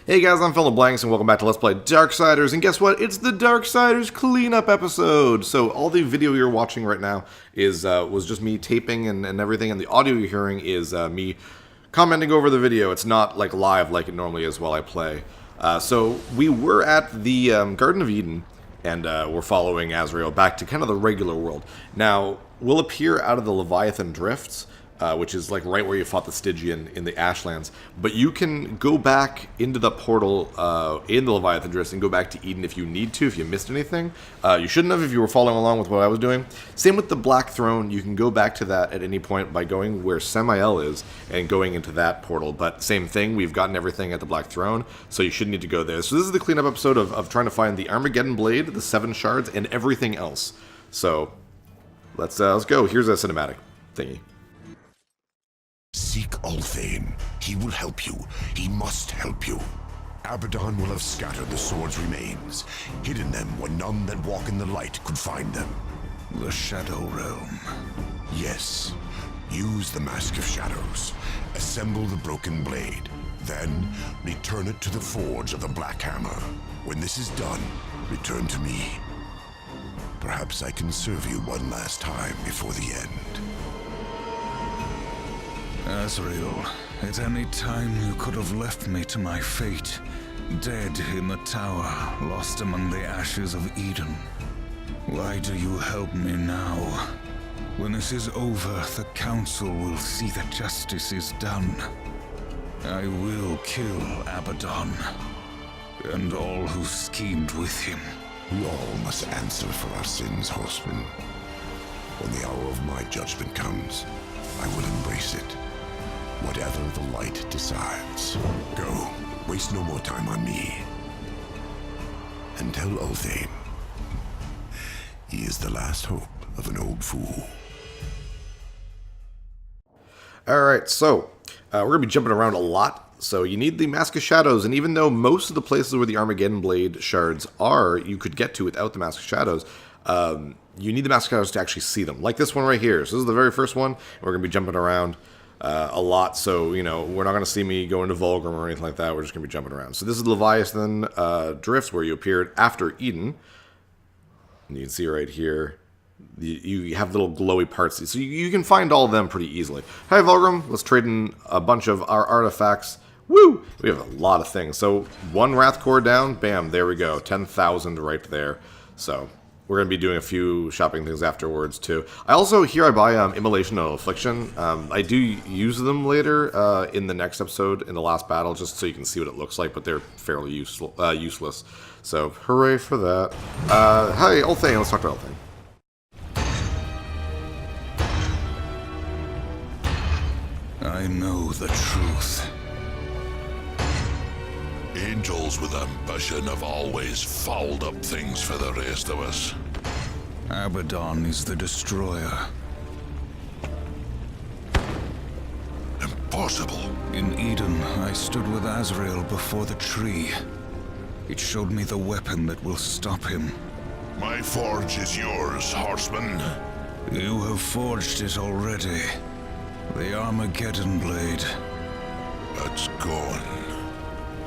Hey guys, I'm PhilInTheBlanks and welcome back to Let's Play Darksiders, and guess what? It's the Darksiders cleanup episode! So all the video you're watching right now is was just me taping and everything, and the audio you're hearing is me commenting over the video. It's not like live like it normally is while I play. So we were at the Garden of Eden, and we're following Azrael back to kind of the regular world. Now, we'll appear out of the Leviathan Drifts, which is like right where you fought the Stygian in the Ashlands. But you can go back into the portal in the Leviathan Drifts and go back to Eden if you need to, if you missed anything. You shouldn't have if you were following along with what I was doing. Same with the Black Throne. You can go back to that at any point by going where Samael is and going into that portal. But same thing, we've gotten everything at the Black Throne, so you shouldn't need to go there. So this is the cleanup episode of trying to find the Armageddon Blade, the 7 shards, and everything else. So let's go. Here's a cinematic thingy. Seek Ulthane. He will help you. He must help you. Abaddon will have scattered the sword's remains, hidden them where none that walk in the light could find them. The Shadow Realm. Yes. Use the Mask of Shadows. Assemble the broken blade. Then, return it to the forge of the Black Hammer. When this is done, return to me. Perhaps I can serve you one last time before the end. Azrael, at any time you could have left me to my fate, dead in the tower, lost among the ashes of Eden. Why do you help me now? When this is over, the Council will see that justice is done. I will kill Abaddon, and all who schemed with him. We all must answer for our sins, Horsemen. When the hour of my judgment comes, I will embrace it. Whatever the light decides. Go. Waste no more time on me. And tell Ulthane he is the last hope of an old fool. Alright, so we're going to be jumping around a lot. So you need the Mask of Shadows, and even though most of the places where the Armageddon Blade shards are, you could get to without the Mask of Shadows, you need the Mask of Shadows to actually see them. Like this one right here. So this is the very first one. We're going to be jumping around a lot, so, you know, we're not going to see me go into Vulgrim or anything like that. We're just going to be jumping around. So this is Leviathan Drifts, where you appeared after Eden. And you can see right here, you have little glowy parts. So you can find all of them pretty easily. Hi, Vulgrim. Let's trade in a bunch of our artifacts. Woo! We have a lot of things. So one Wrath Core down, bam, there we go. 10,000 right there. So we're going to be doing a few shopping things afterwards, too. I also, here I buy Immolation and Affliction. I do use them later in the next episode, in the last battle, just so you can see what it looks like, but they're fairly useless. So, hooray for that. Hi, Ulthane. Let's talk to Ulthane. I know the truth. Angels with ambition have always fouled up things for the rest of us. Abaddon is the destroyer. Impossible. In Eden, I stood with Azrael before the tree. It showed me the weapon that will stop him. My forge is yours, Horseman. You have forged it already. The Armageddon Blade. It's gone.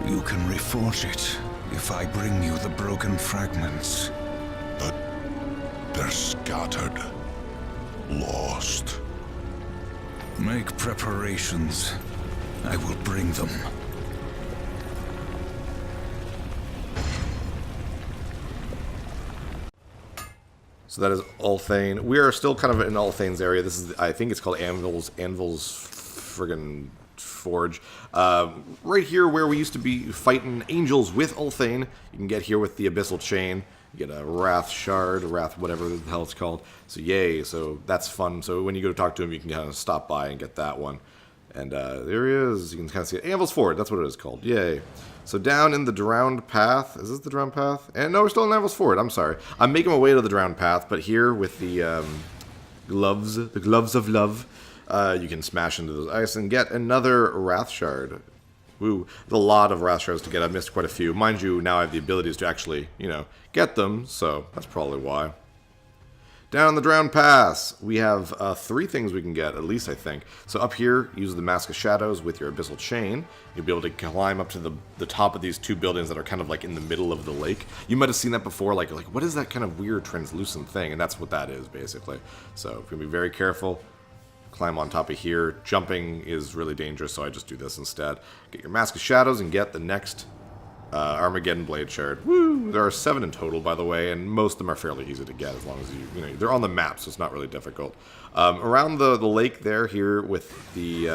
You can reforge it if I bring you the broken fragments. But they're scattered. Lost. Make preparations. I will bring them. So that is Ulthane. We are still kind of in Ulthane's area. This is, I think it's called Anvil's friggin' Forge. Right here where we used to be fighting angels with Ulthane. You can get here with the Abyssal Chain. You get a Wrath Shard, Wrath whatever the hell it's called. So yay, so that's fun. So when you go to talk to him, you can kind of stop by and get that one. And there he is. You can kind of see it. Anvil's Forge, that's what it is called. Yay. So down in the Drowned Path. Is this the Drowned Path? And no, we're still in Anvil's Forge. I'm sorry. I'm making my way to the Drowned Path, but here with the gloves of love, you can smash into those ice and get another Wrath Shard. Woo. There's a lot of Wrath Shards to get. I've missed quite a few. Mind you, now I have the abilities to actually, you know, get them, so that's probably why. Down the Drowned Pass, we have 3 things we can get, at least I think. So up here, use the Mask of Shadows with your Abyssal Chain. You'll be able to climb up to the top of these 2 buildings that are kind of like in the middle of the lake. You might have seen that before, like what is that kind of weird translucent thing? And that's what that is, basically. So you're going to be very careful. Climb on top of here. Jumping is really dangerous, so I just do this instead. Get your Mask of Shadows and get the next Armageddon Blade Shard. Woo! There are 7 in total, by the way, and most of them are fairly easy to get as long as you know they're on the map, so it's not really difficult. Around the lake there, here with the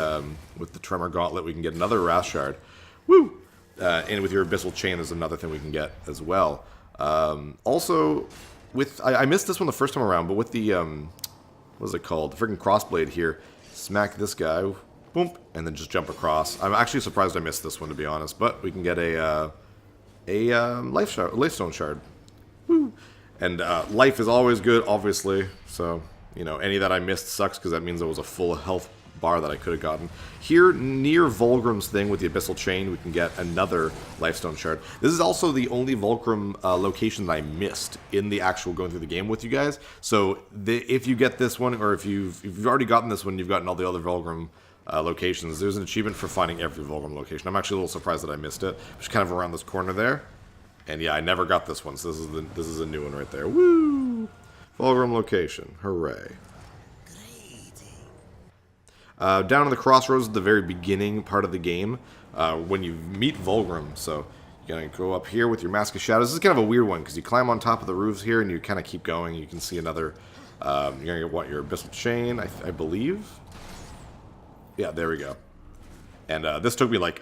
Tremor Gauntlet, we can get another Wrath Shard. Woo! And with your Abyssal Chain, there's another thing we can get as well. Also, with I missed this one the first time around, but with the what is it called? The freaking Crossblade here. Smack this guy, boom, and then just jump across. I'm actually surprised I missed this one, to be honest, but we can get a Lifestone Shard. Woo! And life is always good, obviously, so, you know, any that I missed sucks because that means it was a full health bar that I could have gotten. Here, near Vulgrim's thing with the Abyssal Chain, we can get another Lifestone Shard. This is also the only Vulgrim location that I missed in the actual going through the game with you guys. So if you get this one, or if you've already gotten this one, you've gotten all the other Vulgrim locations, there's an achievement for finding every Vulgrim location. I'm actually a little surprised that I missed it. It's kind of around this corner there. And yeah, I never got this one, so this is a new one right there. Woo! Vulgrim location. Hooray. Down in the crossroads at the very beginning part of the game, when you meet Vulgrim, so you're going to go up here with your Mask of Shadows. This is kind of a weird one, because you climb on top of the roofs here, and you kind of keep going. You can see another, you're going to get, what, your Abyssal Chain, I believe? Yeah, there we go. And this took me like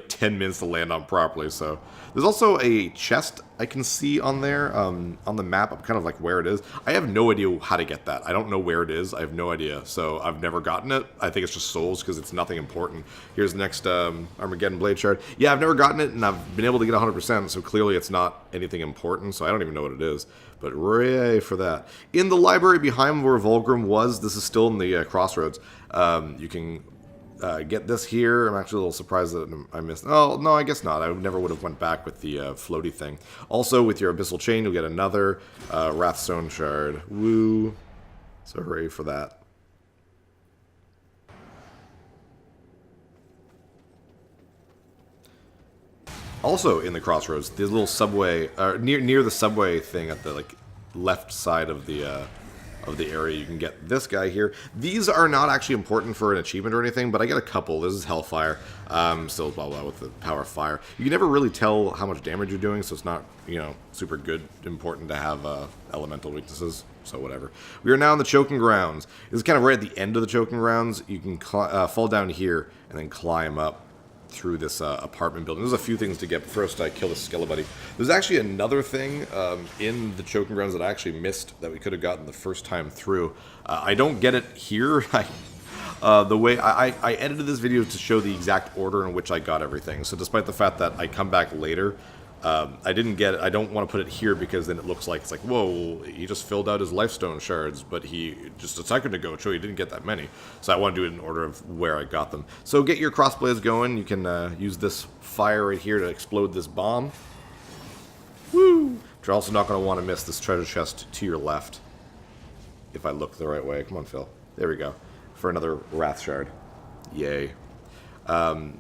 10 minutes to land on properly, so. There's also a chest I can see on there, on the map, of kind of like where it is. I have no idea how to get that. I don't know where it is. I have no idea, so I've never gotten it. I think it's just souls, because it's nothing important. Here's the next Armageddon Blade Shard. Yeah, I've never gotten it, and I've been able to get 100%, so clearly it's not anything important, so I don't even know what it is. But hooray for that. In the library behind where Vulgrim was, this is still in the crossroads, you can get this here. I'm actually a little surprised that I missed. Oh, no, I guess not. I never would have went back with the floaty thing. Also, with your Abyssal Chain, you'll get another Wrathstone Shard. Woo. So hooray for that. Also in the crossroads, the little subway, near the subway thing at the left side of the area, you can get this guy here. These are not actually important for an achievement or anything, but I get a couple. This is Hellfire, still blah blah with the power of fire. You can never really tell how much damage you're doing, so it's not, you know, super good, important to have elemental weaknesses, so whatever. We are now in the Choking Grounds. This is kind of right at the end of the Choking Grounds. You can fall down here and then climb up through this apartment building. There's a few things to get, but first I kill the Skelebuddy. There's actually another thing in the Choking Grounds that I actually missed that we could have gotten the first time through. I don't get it here. The way I edited this video to show the exact order in which I got everything. So despite the fact that I come back later, I didn't get it. I don't want to put it here because then it looks like it's like, whoa, he just filled out his Lifestone Shards, but he just a second ago showed he didn't get that many. So I want to do it in order of where I got them. So get your crossblades going. You can use this fire right here to explode this bomb. Woo! But you're also not going to want to miss this treasure chest to your left. If I look the right way. Come on, Phil. There we go. For another Wrath Shard. Yay. Oh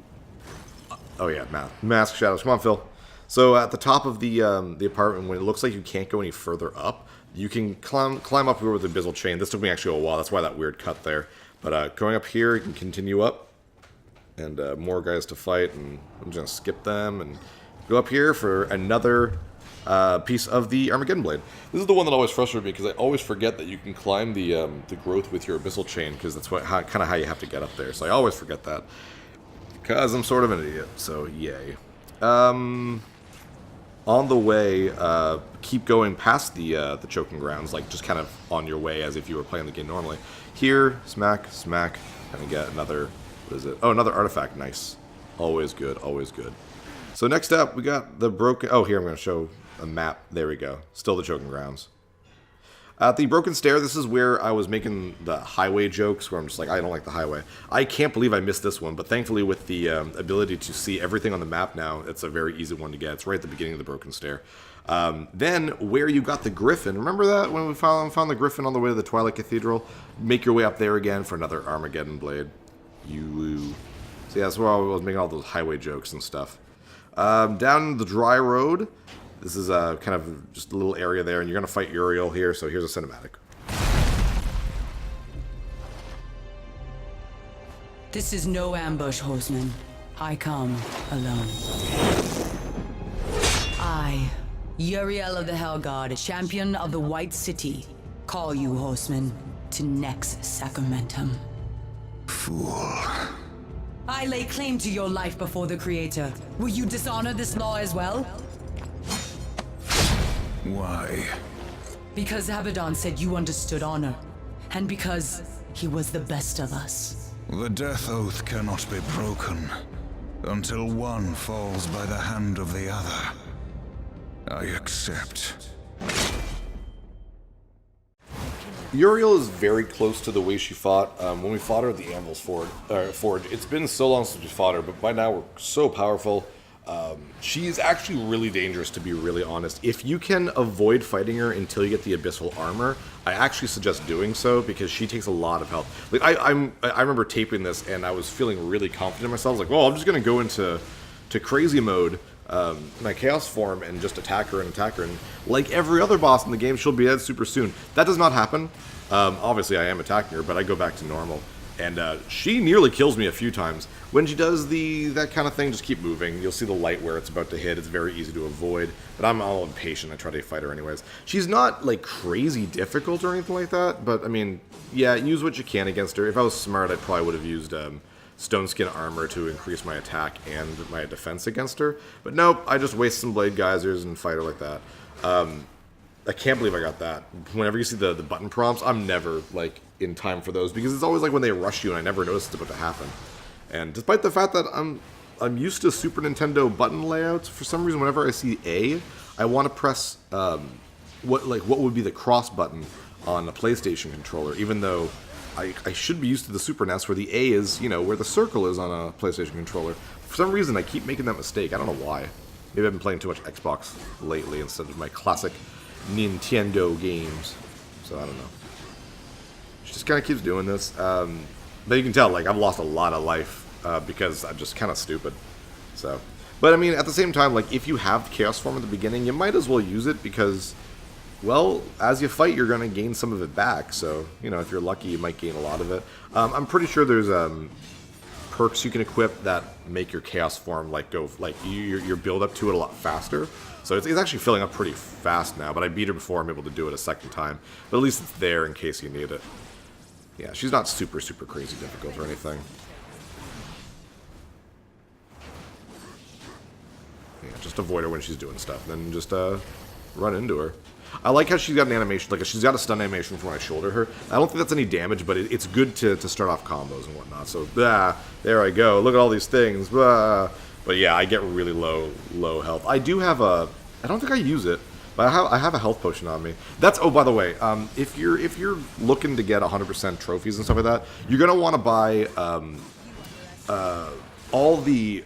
yeah, Mask Shadows. Come on, Phil. So at the top of the apartment, when it looks like you can't go any further up, you can climb up here with the Abyssal Chain. This took me actually a while. That's why that weird cut there. But going up here, you can continue up. And more guys to fight. And I'm just going to skip them and go up here for another piece of the Armageddon Blade. This is the one that always frustrates me because I always forget that you can climb the growth with your Abyssal Chain, because that's kind of how you have to get up there. So I always forget that because I'm sort of an idiot. So yay. On the way, keep going past the Choking Grounds, like just kind of on your way as if you were playing the game normally. Here, smack, smack, and we get another, what is it? Oh, another artifact. Nice. Always good, always good. So next up, we got the broken, oh, here I'm going to show a map. There we go. Still the Choking Grounds. At the Broken Stair, this is where I was making the highway jokes, where I'm just like, I don't like the highway. I can't believe I missed this one, but thankfully with the ability to see everything on the map now, it's a very easy one to get. It's right at the beginning of the Broken Stair. Then, where you got the Griffin, remember that when we found the Griffin on the way to the Twilight Cathedral? Make your way up there again for another Armageddon blade. You. So yeah, that's where I was making all those highway jokes and stuff. Down the dry road, this is kind of just a little area there, and you're going to fight Uriel here, so here's a cinematic. This is no ambush, horseman. I come alone. I, Uriel of the Hellguard, champion of the White City, call you, horseman, to Nex Sacramentum. Fool. I lay claim to your life before the Creator. Will you dishonor this law as well? Why? Because Abaddon said you understood honor, and because he was the best of us. The death oath cannot be broken until one falls by the hand of the other. I accept. Uriel is very close to the way she fought when we fought her at the Anvil's Forge. It's been so long since we fought her, but by now we're so powerful. She's actually really dangerous, to be really honest. If you can avoid fighting her until you get the Abyssal Armor, I actually suggest doing so, because she takes a lot of health. Like I remember taping this, and I was feeling really confident in myself. I was like, well, I'm just going to go into crazy mode, my Chaos form, and just attack her. And like every other boss in the game, she'll be dead super soon. That does not happen. Obviously, I am attacking her, but I go back to normal. And she nearly kills me a few times. When she does that kind of thing, just keep moving. You'll see the light where it's about to hit. It's very easy to avoid. But I'm all impatient. I try to fight her anyways. She's not, like, crazy difficult or anything like that. But, I mean, yeah, use what you can against her. If I was smart, I probably would have used Stone Skin Armor to increase my attack and my defense against her. But nope, I just waste some Blade Geysers and fight her like that. I can't believe I got that. Whenever you see the button prompts, I'm never, like, in time for those, because it's always like when they rush you and I never notice it's about to happen. And despite the fact that I'm used to Super Nintendo button layouts, for some reason whenever I see A, I want to press what would be the cross button on a PlayStation controller, even though I should be used to the Super NES where the A is, you know, where the circle is on a PlayStation controller. For some reason I keep making that mistake. I don't know why. Maybe I've been playing too much Xbox lately instead of my classic Nintendo games. So I don't know. She just kind of keeps doing this. But you can tell, like, I've lost a lot of life because I'm just kind of stupid. So, but I mean, at the same time, like, if you have Chaos Form at the beginning, you might as well use it because, well, as you fight, you're going to gain some of it back. So, you know, if you're lucky, you might gain a lot of it. I'm pretty sure there's perks you can equip that make your Chaos Form, like, go, like, your build up to it a lot faster. So it's actually filling up pretty fast now, but I beat her before I'm able to do it a second time. But at least it's there in case you need it. Yeah, she's not super, super crazy difficult or anything. Yeah, just avoid her when she's doing stuff, then just run into her. I like how she's got an animation, like she's got a stun animation from when I shoulder her. I don't think that's any damage, but it's good to start off combos and whatnot. So, there I go. Look at all these things. But yeah, I get really low health. I do have I don't think I use it, but I have a health potion on me. Oh, by the way, if you're looking to get 100% trophies and stuff like that, you're gonna want to buy all the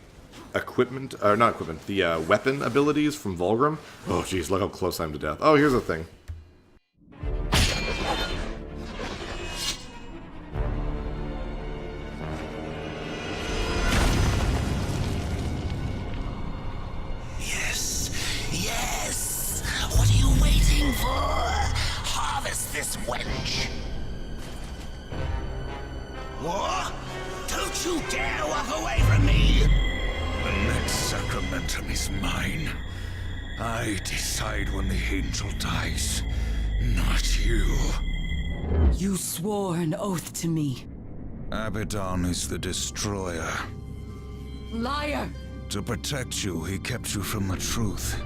equipment, or not equipment, the weapon abilities from Vulgrim. Oh, jeez, look how close I am to death. Oh, here's the thing. Yes! What are you waiting for? Harvest this wench! What? Don't you dare walk away from me! The next sacramentum is mine. I decide when the angel dies, not you. You swore an oath to me. Abaddon is the destroyer. Liar! To protect you, he kept you from the truth.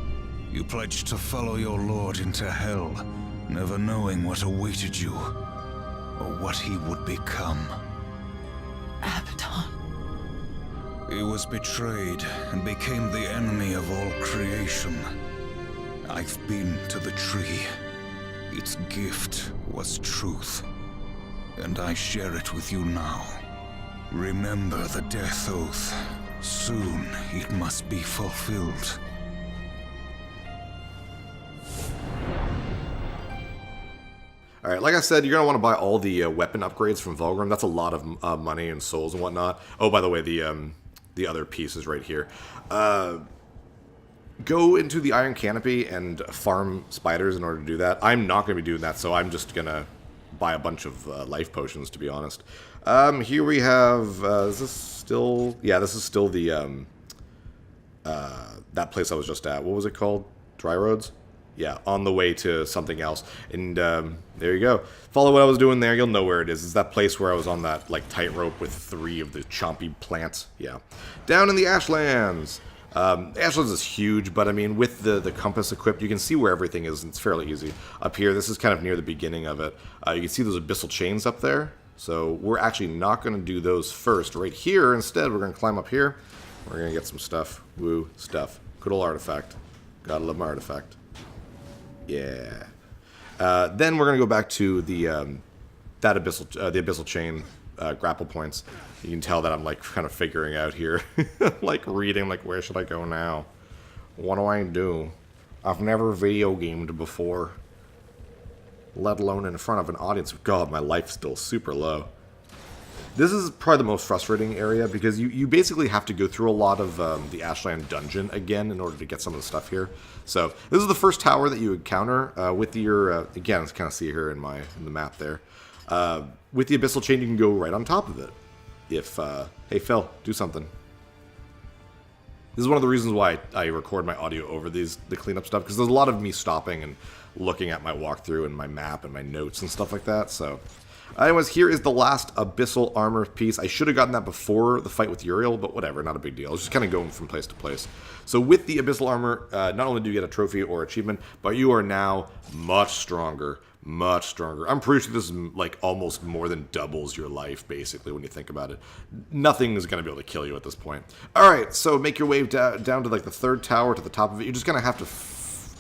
You pledged to follow your lord into hell, never knowing what awaited you, or what he would become. Abaddon. He was betrayed and became the enemy of all creation. I've been to the tree. Its gift was truth, and I share it with you now. Remember the death oath. Soon it must be fulfilled. Alright, like I said, you're going to want to buy all the weapon upgrades from Vulgrim. That's a lot of money and souls and whatnot. Oh, by the way, the other piece is right here. Go into the Iron Canopy and farm spiders in order to do that. I'm not going to be doing that, so I'm just going to buy a bunch of life potions, to be honest. Here we have... is this still... Yeah, this is still the... that place I was just at. What was it called? Dry Roads? Yeah, on the way to something else. And there you go. Follow what I was doing there. You'll know where it is. It's that place where I was on that like tightrope with 3 of the chompy plants. Yeah. Down in the Ashlands. Ashlands is huge, but I mean, with the compass equipped, you can see where everything is. It's fairly easy. Up here, this is kind of near the beginning of it. You can see those abyssal chains up there. So we're actually not going to do those first. Right here, instead, we're going to climb up here. We're going to get some stuff. Woo, stuff. Good old artifact. Gotta love my artifact. Yeah. Then we're gonna go back to the the abyssal chain grapple points. You can tell that I'm like kind of figuring out here, like reading, like where should I go now? What do I do? I've never video gamed before, let alone in front of an audience. God, my life's still super low. This is probably the most frustrating area because you basically have to go through a lot of the Ashland dungeon again in order to get some of the stuff here. So this is the first tower that you encounter with your again, let's kind of see here in the map there. With the abyssal chain, you can go right on top of it. If hey Phil, do something. This is one of the reasons why I record my audio over the cleanup stuff, because there's a lot of me stopping and looking at my walkthrough and my map and my notes and stuff like that. So. Anyways, here is the last abyssal armor piece. I should have gotten that before the fight with Uriel, but whatever, not a big deal. It's just kind of going from place to place. So with the abyssal armor, not only do you get a trophy or achievement, but you are now much stronger, much stronger. I'm pretty sure this is like almost more than doubles your life, basically, when you think about it. Nothing is going to be able to kill you at this point. Alright, so make your way down to like the 3rd tower to the top of it. You're just going to have to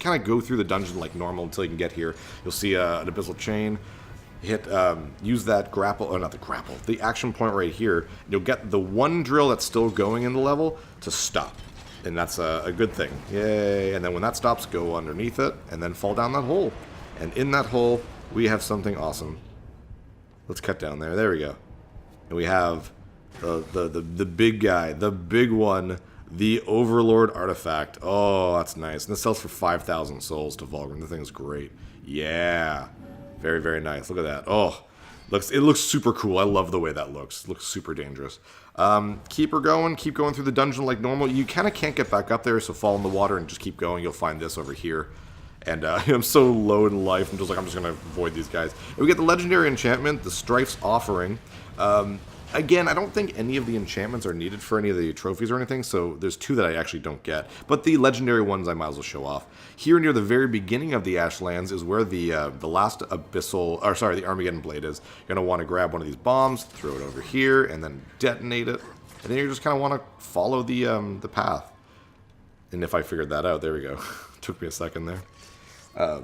kind of go through the dungeon like normal until you can get here. You'll see an abyssal chain. Use that grapple, or not the grapple, the action point right here. You'll get the one drill that's still going in the level to stop. And that's a good thing. Yay. And then when that stops, go underneath it and then fall down that hole. And in that hole, we have something awesome. Let's cut down there. There we go. And we have the big guy, the big one, the Overlord artifact. Oh, that's nice. And this sells for 5,000 souls to Vulgrim. The thing is great. Yeah. Very, very nice. Look at that. Oh, it looks super cool. I love the way that looks. It looks super dangerous. Keep her going. Keep going through the dungeon like normal. You kind of can't get back up there, so fall in the water and just keep going. You'll find this over here. And I'm so low in life. I'm just going to avoid these guys. And we get the legendary enchantment, the Strife's Offering. Again, I don't think any of the enchantments are needed for any of the trophies or anything, so there's 2 that I actually don't get. But the legendary ones I might as well show off. Here near the very beginning of the Ashlands is where the last the Armageddon blade is. You're going to want to grab one of these bombs, throw it over here, and then detonate it. And then you just kind of want to follow the path. And if I figured that out, there we go. Took me a second there. But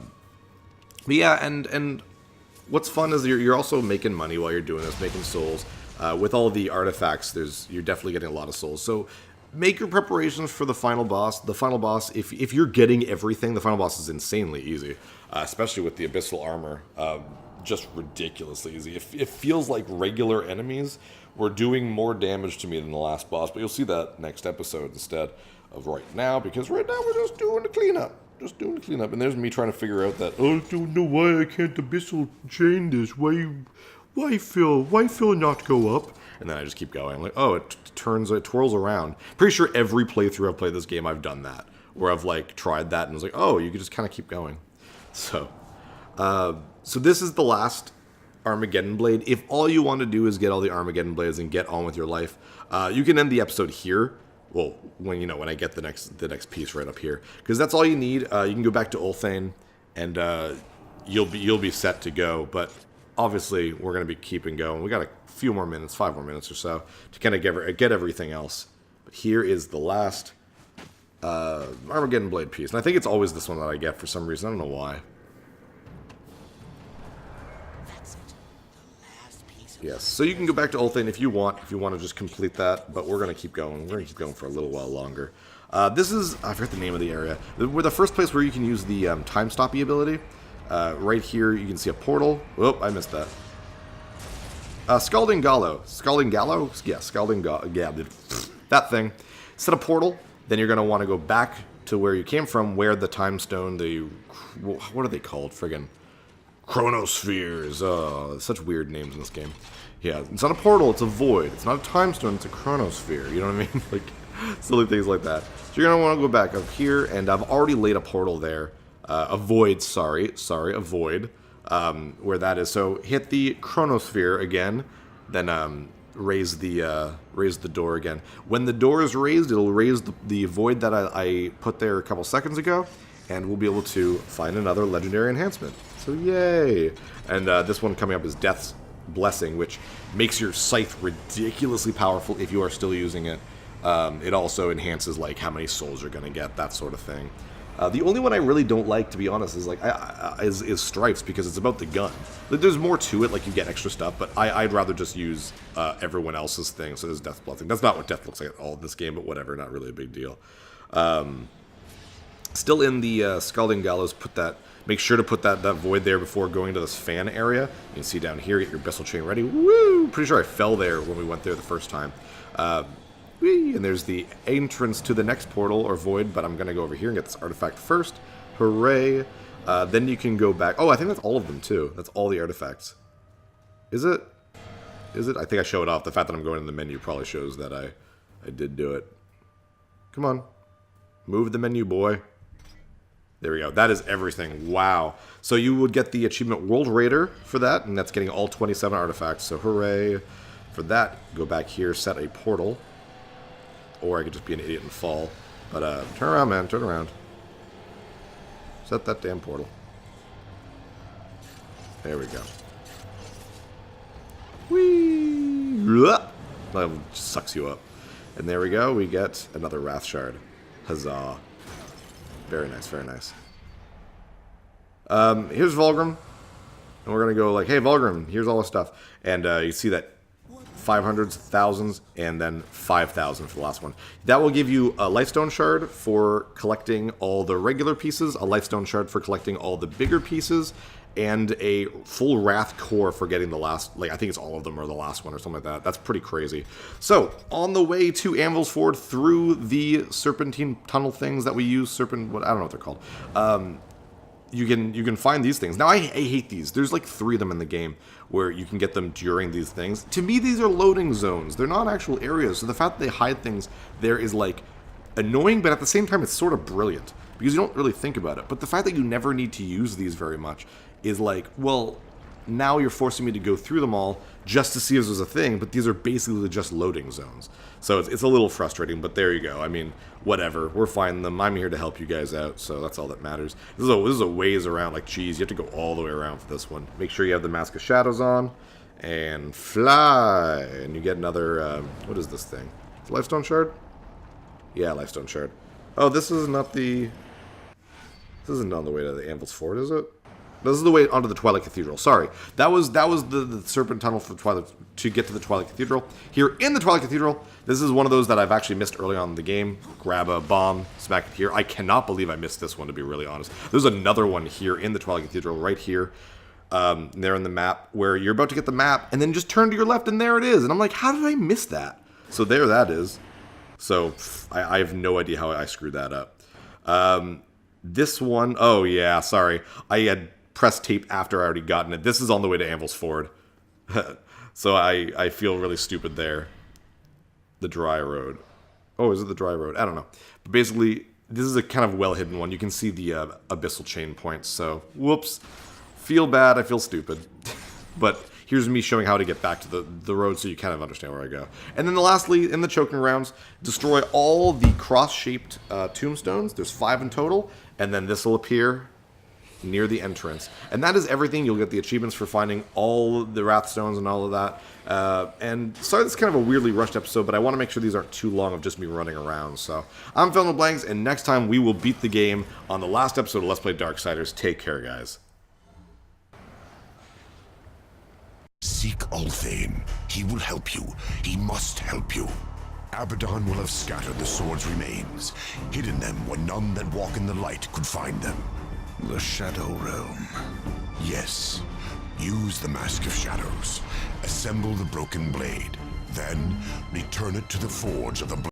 yeah, and what's fun is you're also making money while you're doing this, making souls. With all the artifacts, you're definitely getting a lot of souls. So make your preparations for the final boss. The final boss, if you're getting everything, the final boss is insanely easy, especially with the abyssal armor. Just ridiculously easy. It feels like regular enemies were doing more damage to me than the last boss, but you'll see that next episode instead of right now, because right now we're just doing the cleanup. And there's me trying to figure out that, oh, I don't know why I can't abyssal chain this. Why Phil not go up? And then I just keep going. I'm like, oh, it twirls around. Pretty sure every playthrough I've played this game, I've done that. Where I've like tried that and was like, oh, you can just kind of keep going. So this is the last Armageddon blade. If all you want to do is get all the Armageddon blades and get on with your life, you can end the episode here. Well, when I get the next piece right up here, because that's all you need. You can go back to Ulthane, and you'll be set to go. But obviously, we're going to be keeping going. We got a few more minutes, 5 more minutes or so, to kind of get everything else. But here is the last Armageddon blade piece, and I think it's always this one that I get for some reason. I don't know why. Yes, so you can go back to Ulthane if you want to just complete that, but we're going to keep going. We're going to keep going for a little while longer. This is, I forget the name of the area. We're the first place where you can use the time stoppy ability. Right here, you can see a portal. Whoop, I missed that. Scalding Gallo. Scalding Gallo? Yeah, Scalding Gallo. Yeah, that thing. Set a portal. Then you're going to want to go back to where you came from, where the time stone, what are they called? Friggin' chronospheres. Oh, such weird names in this game. Yeah, it's not a portal, it's a void. It's not a time stone, it's a chronosphere. You know what I mean? Like, silly things like that. So you're going to want to go back up here, and I've already laid a portal there. A void, a void. Where that is. So hit the chronosphere again, then raise the door again. When the door is raised, it'll raise the void that I put there a couple seconds ago, and we'll be able to find another legendary enhancement. So yay! And this one coming up is Death's Blessing, which makes your scythe ridiculously powerful if you are still using it. It also enhances like how many souls you're gonna get, that sort of thing. The only one I really don't like, to be honest, is like is Strifes, because it's about the gun. Like, there's more to it, like you get extra stuff, but I'd rather just use everyone else's thing. So there's Death's Blessing. That's not what Death looks like at all in this game, but whatever, not really a big deal. Still in the Scalding Gallows, make sure to put that void there before going to this fan area. You can see down here, get your Abyssal Chain ready. Woo! Pretty sure I fell there when we went there the first time. And there's the entrance to the next portal or void, but I'm going to go over here and get this artifact first. Hooray. Then you can go back. Oh, I think that's all of them, too. That's all the artifacts. Is it? Is it? I think I showed off. The fact that I'm going in the menu probably shows that I did do it. Come on. Move the menu, boy. There we go. That is everything. Wow. So you would get the achievement World Raider for that, and that's getting all 27 artifacts. So hooray. For that, go back here, set a portal. Or I could just be an idiot and fall. But turn around, man. Turn around. Set that damn portal. There we go. Whee! That just sucks you up. And there we go. We get another Wrath Shard. Huzzah. Very nice, very nice. Here's Vulgrim. And we're going to go like, hey, Vulgrim, here's all the stuff. And you see that 500s, thousands, and then 5,000 for the last one. That will give you a Lifestone Shard for collecting all the regular pieces, a Lifestone Shard for collecting all the bigger pieces, and a full Wrath Core for getting the last, like, I think it's all of them or the last one or something like that. That's pretty crazy. So, on the way to Anvil's Ford through the Serpentine Tunnel things that we use, I don't know what they're called. You can find these things. Now, I hate these. There's like 3 of them in the game where you can get them during these things. To me, these are loading zones. They're not actual areas. So the fact that they hide things there is like annoying, but at the same time, it's sort of brilliant because you don't really think about it. But the fact that you never need to use these very much is like, well, now you're forcing me to go through them all just to see if there's a thing, but these are basically just loading zones. So it's a little frustrating, but there you go. I mean, whatever. We're finding them. I'm here to help you guys out, so that's all that matters. This is a ways around. Like, geez, you have to go all the way around for this one. Make sure you have the Mask of Shadows on, and fly. And you get another, what is this thing? Lifestone Shard? Yeah, Lifestone Shard. Oh, this is not the... This isn't on the way to the Anvil's Ford, is it? This is the way onto the Twilight Cathedral. Sorry. That was the Serpent Tunnel for Twilight to get to the Twilight Cathedral. Here in the Twilight Cathedral, this is one of those that I've actually missed early on in the game. Grab a bomb, smack it here. I cannot believe I missed this one, to be really honest. There's another one here in the Twilight Cathedral, right here. There in the map, where you're about to get the map, and then just turn to your left, and there it is. And I'm like, how did I miss that? So there that is. So I have no idea how I screwed that up. This one, oh yeah, sorry. I had pressed tape after I already gotten it. This is on the way to Anvil's Ford. So I feel really stupid there. The dry road. Oh, is it the dry road? I don't know. But basically, this is a kind of well-hidden one. You can see the abyssal chain points. So, whoops. Feel bad. I feel stupid. But here's me showing how to get back to the road so you kind of understand where I go. And then lastly, in the choking rounds, destroy all the cross-shaped tombstones. There's 5 in total. And then this will appear near the entrance. And that is everything. You'll get the achievements for finding all the Wrathstones and all of that. And sorry, this is kind of a weirdly rushed episode, but I want to make sure these aren't too long of just me running around. So I'm PhilInTheBlanks, and next time we will beat the game on the last episode of Let's Play Darksiders. Take care, guys. Seek Ulthane. He will help you. He must help you. Abaddon will have scattered the sword's remains, hidden them where none that walk in the light could find them. The Shadow Realm. Yes. Use the Mask of Shadows. Assemble the broken blade. Then return it to the Forge of the